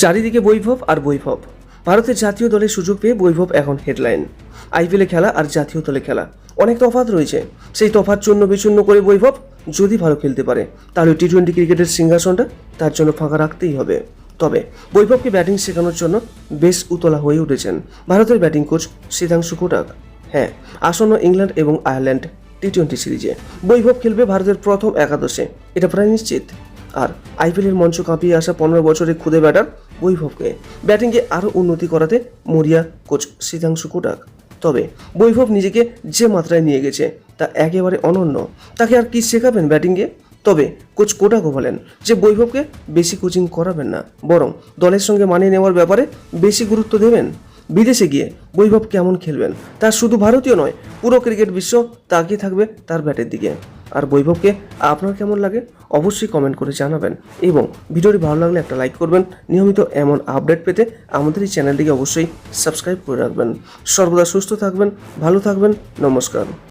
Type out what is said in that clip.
চারিদিকে বৈভব আর বৈভব। ভারতের জাতীয় দলের সুযোগ পেয়ে বৈভব এখন হেডলাইন। আইপিএলে খেলা আর জাতীয় দলে খেলা অনেক তফাৎ রয়েছে। সেই তফাৎ চূর্ণ বিচূর্ণ করে বৈভব যদি ভালো খেলতে পারে তাহলে টি-20 ক্রিকেটের সিংহাসনটা তার জন্য ফাঁকা রাখতেই হবে। তবে বৈভবকে ব্যাটিং শেখানোর জন্য বেশ উতলা হয়ে উঠেছেন ভারতের ব্যাটিং কোচ সিধাংশু কোটাক। হ্যাঁ, আসন্ন ইংল্যান্ড এবং আয়ারল্যান্ড টি-20 সিরিজে বৈভব খেলবে ভারতের প্রথম একাদশে, এটা প্রায় নিশ্চিত। আর আইপিএলের মঞ্চ কাঁপিয়ে আসা 15 বছরের খুদে ব্যাটার বৈভবকে ব্যাটিংয়ে আরও উন্নতি করাতে মরিয়া কোচ সিধাংশু কোটাক। তবে বৈভব নিজেকে যে মাত্রায় নিয়ে গেছে তা একেবারে অনন্য। তাকে আর কি শেখাবেন ব্যাটিংয়ে? তবে কোচ কোটাকও বলেন যে বৈভবকে বেশি কোচিং করাবেন না, বরং দলের সঙ্গে মানিয়ে নেওয়ার ব্যাপারে বেশি গুরুত্ব দেবেন। বিদেশে গিয়ে বৈভব কেমন খেলবেন তা শুধু ভারতীয় নয়, পুরো ক্রিকেট বিশ্ব তাকিয়ে থাকবে তার ব্যাটের দিকে। আর বৈভবকে আপনার কেমন লাগে অবশ্যই কমেন্ট করে জানাবেন, এবং ভিডিওটি ভালো লাগলে একটা লাইক করবেন। নিয়মিত এমন আপডেট পেতে আমাদের এই চ্যানেলটিকে অবশ্যই সাবস্ক্রাইব করে রাখবেন। সর্বদা সুস্থ থাকবেন, ভালো থাকবেন, নমস্কার।